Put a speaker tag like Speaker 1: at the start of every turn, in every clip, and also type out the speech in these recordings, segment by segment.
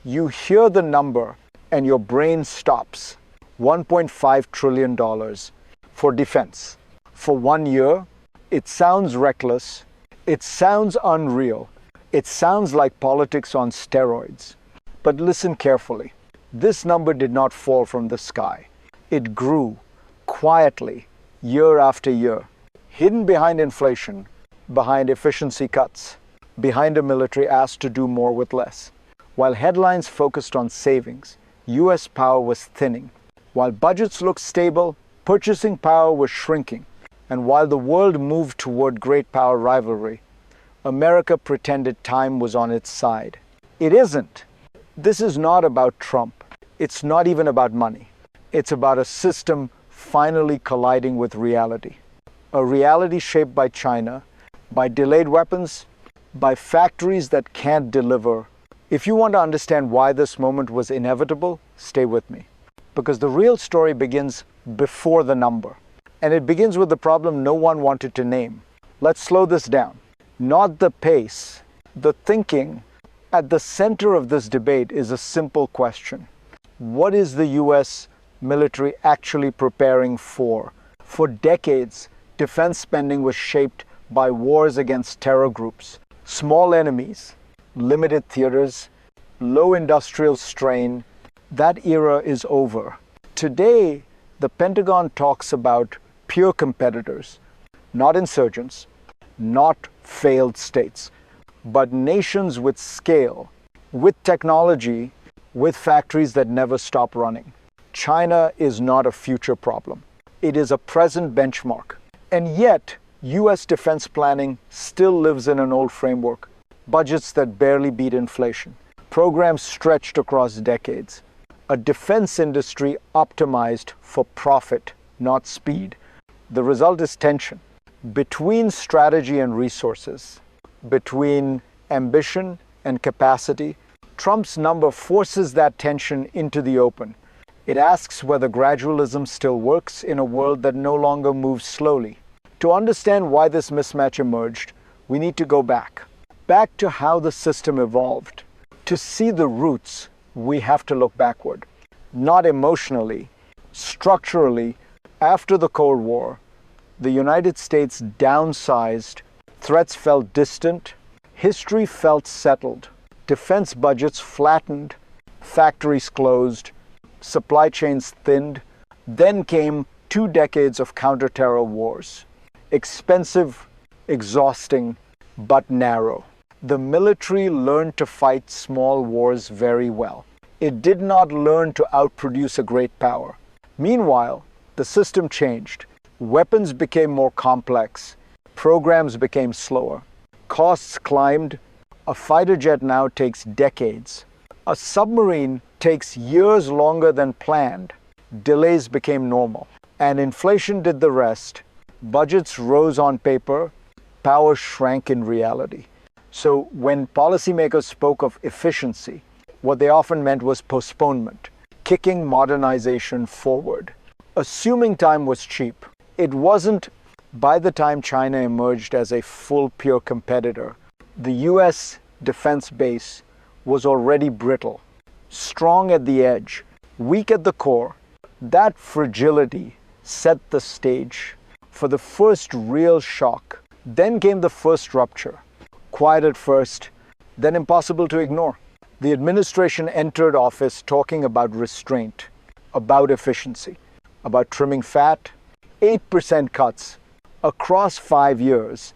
Speaker 1: You hear the number and your brain stops. $1.5 trillion for defense. For 1 year, it sounds reckless. It sounds unreal. It sounds like politics on steroids. But listen carefully. This number did not fall from the sky. It grew quietly year after year, hidden behind inflation, behind efficiency cuts, behind a military asked to do more with less. While headlines focused on savings, US power was thinning. While budgets looked stable, purchasing power was shrinking. And while the world moved toward great power rivalry, America pretended time was on its side. It isn't. This is not about Trump. It's not even about money. It's about a system finally colliding with reality. A reality shaped by China, by delayed weapons, by factories that can't deliver. If you want to understand why this moment was inevitable, stay with me. Because the real story begins before the number. And it begins with the problem no one wanted to name. Let's slow this down. Not the pace, the thinking. At the center of this debate is a simple question. What is the US military actually preparing for? For decades, defense spending was shaped by wars against terror groups, small enemies, limited theaters, low industrial strain. That era is over. Today, the Pentagon talks about pure competitors, not insurgents, not failed states, but nations with scale, with technology, with factories that never stop running. China is not a future problem. It is a present benchmark. And yet, US defense planning still lives in an old framework. Budgets that barely beat inflation. Programs stretched across decades. A defense industry optimized for profit, not speed. The result is tension between strategy and resources, between ambition and capacity. Trump's number forces that tension into the open. It asks whether gradualism still works in a world that no longer moves slowly. To understand why this mismatch emerged, we need to go back to how the system evolved. To see the roots, we have to look backward. Not emotionally, structurally. After the Cold War, the United States downsized, threats felt distant, history felt settled, defense budgets flattened, factories closed, supply chains thinned. Then came 2 decades of counterterror wars. Expensive, exhausting, but narrow. The military learned to fight small wars very well. It did not learn to outproduce a great power. Meanwhile, the system changed. Weapons became more complex. Programs became slower. Costs climbed. A fighter jet now takes decades. A submarine takes years longer than planned. Delays became normal. And inflation did the rest. Budgets rose on paper. Power shrank in reality. So when policymakers spoke of efficiency, what they often meant was postponement, kicking modernization forward, assuming time was cheap. It wasn't. By the time China emerged as a full pure competitor, the US defense base was already brittle, strong at the edge, weak at the core. That fragility set the stage for the first real shock. Then came the first rupture, quiet at first, then impossible to ignore. The administration entered office talking about restraint, about efficiency, about trimming fat, 8% cuts across 5 years,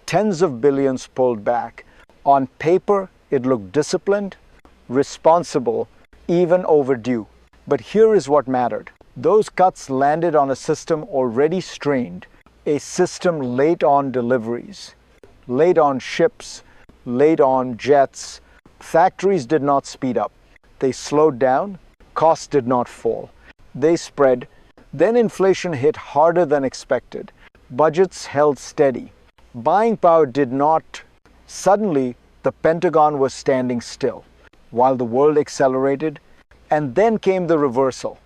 Speaker 1: tens of billions pulled back. On paper, it looked disciplined, responsible, even overdue. But here is what mattered. Those cuts landed on a system already strained, a system late on deliveries, late on ships, late on jets. Factories did not speed up. They slowed down. Costs did not fall. They spread. Then inflation hit harder than expected. Budgets held steady. Buying power did not. Suddenly, the Pentagon was standing still while the world accelerated. And then came the reversal,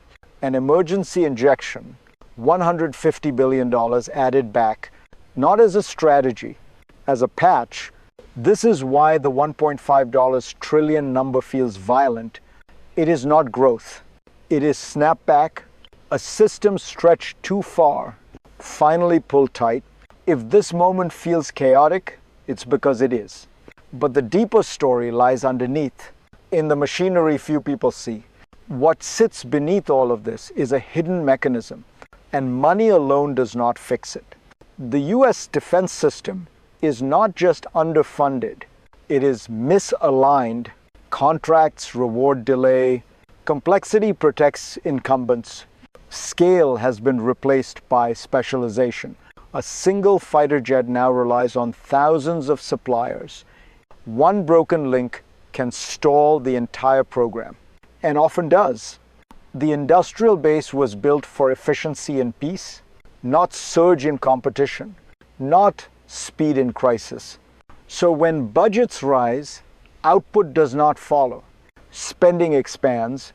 Speaker 1: an emergency injection, $150 billion added back, not as a strategy, as a patch, This is why the $1.5 trillion number feels violent. It is not growth. It is snapback, a system stretched too far, finally pulled tight. If this moment feels chaotic, it's because it is. But the deeper story lies underneath, in the machinery few people see. What sits beneath all of this is a hidden mechanism, and money alone does not fix it. The US defense system is not just underfunded, it is misaligned. Contracts reward delay, complexity protects incumbents, scale has been replaced by specialization. A single fighter jet now relies on thousands of suppliers. One broken link can stall the entire program, and often does. The industrial base was built for efficiency and peace, not surge in competition, not speed in crisis. So when budgets rise, output does not follow. Spending expands,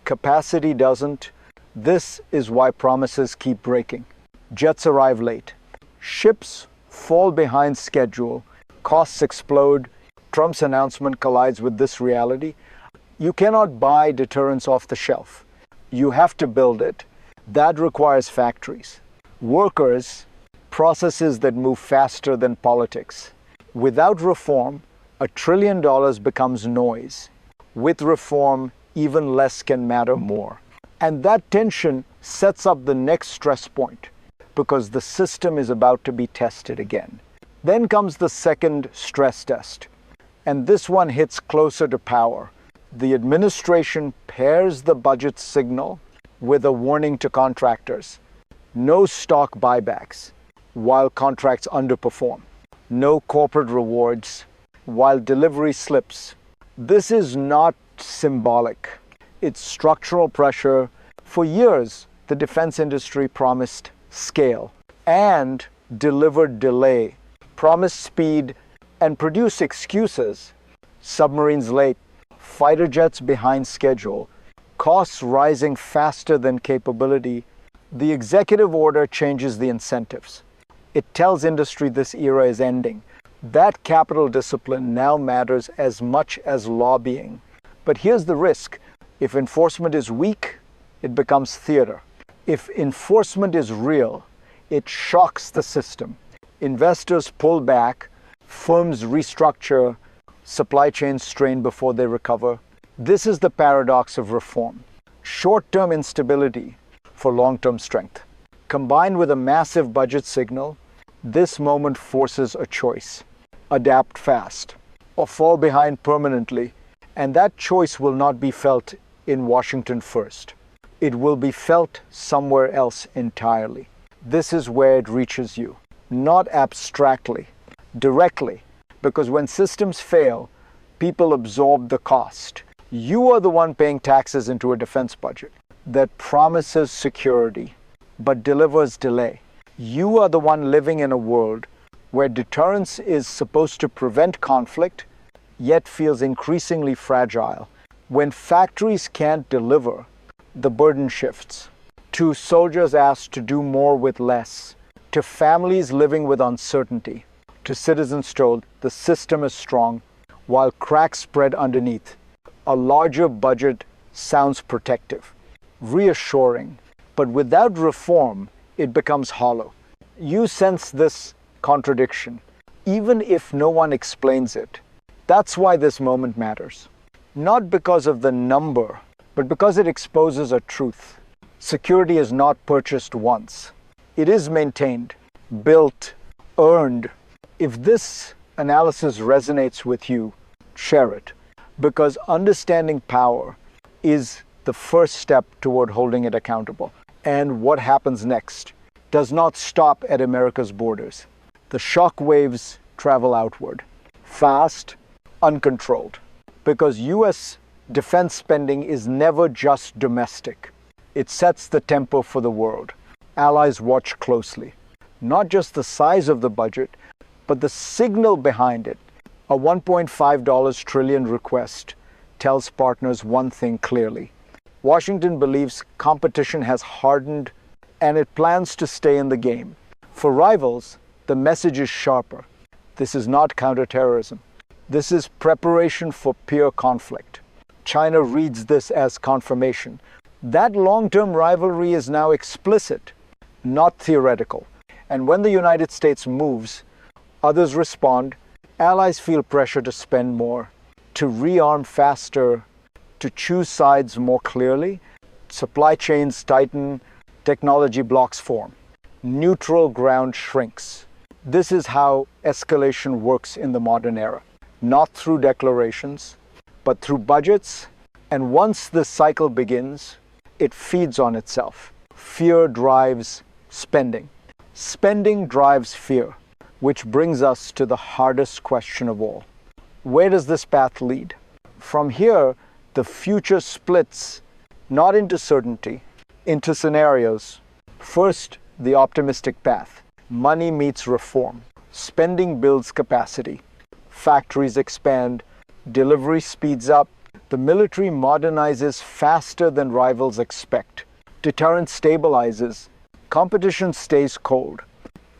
Speaker 1: capacity doesn't. This is why promises keep breaking. Jets arrive late. Ships fall behind schedule. Costs explode. Trump's announcement collides with this reality. You cannot buy deterrence off the shelf. You have to build it. That requires factories, workers, processes that move faster than politics. Without reform, $1 trillion becomes noise. With reform, even less can matter more. And that tension sets up the next stress point, because the system is about to be tested again. Then comes the second stress test, and this one hits closer to power. The administration pairs the budget signal with a warning to contractors. No stock buybacks while contracts underperform. No corporate rewards while delivery slips. This is not symbolic. It's structural pressure. For years, the defense industry promised scale and delivered delay, promised speed and produced excuses. Submarines late, fighter jets behind schedule, costs rising faster than capability. The executive order changes the incentives. It tells industry this era is ending. That capital discipline now matters as much as lobbying. But here's the risk. If enforcement is weak, it becomes theater. If enforcement is real, it shocks the system. Investors pull back, firms restructure, supply chains strain before they recover. This is the paradox of reform. Short-term instability for long-term strength. Combined with a massive budget signal, this moment forces a choice. Adapt fast or fall behind permanently, and that choice will not be felt in Washington first. It will be felt somewhere else entirely. This is where it reaches you, not abstractly, directly, because when systems fail, people absorb the cost. You are the one paying taxes into a defense budget that promises security but delivers delay. You are the one living in a world where deterrence is supposed to prevent conflict, yet feels increasingly fragile. When factories can't deliver, the burden shifts to soldiers asked to do more with less, to families living with uncertainty, to citizens told the system is strong while cracks spread underneath. A larger budget sounds protective, reassuring, but without reform, it becomes hollow. You sense this contradiction, even if no one explains it. That's why this moment matters. Not because of the number, but because it exposes a truth. Security is not purchased once. It is maintained, built, earned. If this analysis resonates with you, share it, because understanding power is the first step toward holding it accountable. And what happens next does not stop at America's borders. The shock waves travel outward, fast, uncontrolled, because US defense spending is never just domestic. It sets the tempo for the world. Allies watch closely, not just the size of the budget, but the signal behind it. A $1.5 trillion request tells partners one thing clearly. Washington believes competition has hardened and it plans to stay in the game. For rivals, the message is sharper. This is not counterterrorism. This is preparation for peer conflict. China reads this as confirmation. That long-term rivalry is now explicit, not theoretical. And when the United States moves, others respond. Allies feel pressure to spend more, to rearm faster, to choose sides more clearly. Supply chains tighten, technology blocks form. Neutral ground shrinks. This is how escalation works in the modern era. Not through declarations, but through budgets. And once this cycle begins, it feeds on itself. Fear drives spending. Spending drives fear, which brings us to the hardest question of all. Where does this path lead? From here, the future splits not into certainty, into scenarios. First, the optimistic path. Money meets reform. Spending builds capacity. Factories expand. Delivery speeds up. The military modernizes faster than rivals expect. Deterrence stabilizes. Competition stays cold.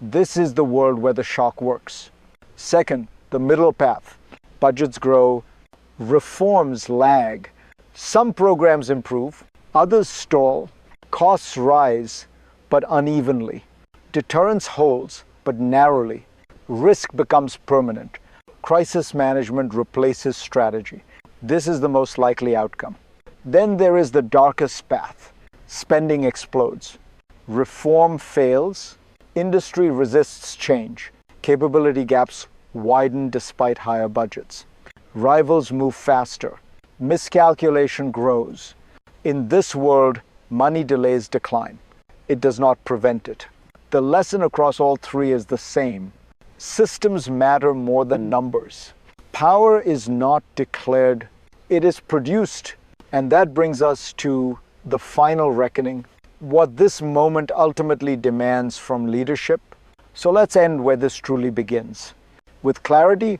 Speaker 1: This is the world where the shock works. Second, the middle path. Budgets grow. Reforms lag. Some programs improve. Others stall. Costs rise, but unevenly. Deterrence holds, but narrowly. Risk becomes permanent. Crisis management replaces strategy. This is the most likely outcome. Then there is the darkest path. Spending explodes. Reform fails. Industry resists change. Capability gaps widen despite higher budgets. Rivals move faster. Miscalculation grows. In this world, money delays decline. It does not prevent it. The lesson across all three is the same. Systems matter more than numbers. Power is not declared, it is produced. And that brings us to the final reckoning, what this moment ultimately demands from leadership. So let's end where this truly begins. With clarity,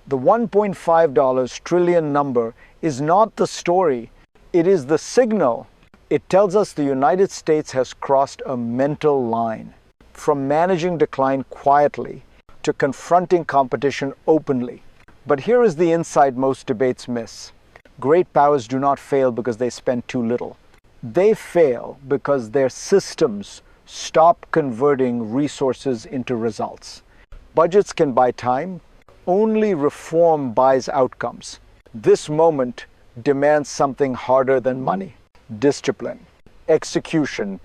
Speaker 1: the $1.5 trillion number is not the story, it is the signal. It tells us the United States has crossed a mental line from managing decline quietly to confronting competition openly. But here is the insight most debates miss. Great powers do not fail because they spend too little. They fail because their systems stop converting resources into results. Budgets can buy time. Only reform buys outcomes. This moment demands something harder than money. Discipline, execution,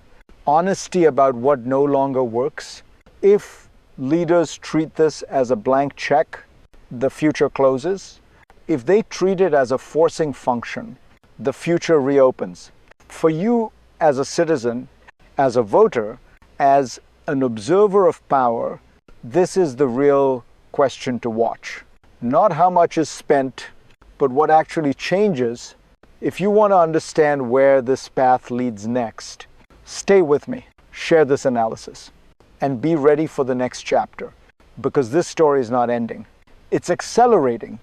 Speaker 1: honesty about what no longer works. If leaders treat this as a blank check, the future closes. If they treat it as a forcing function, the future reopens. For you as a citizen, as a voter, as an observer of power, this is the real question to watch. Not how much is spent, but what actually changes. If you want to understand where this path leads next, stay with me, share this analysis, and be ready for the next chapter, because this story is not ending. It's accelerating.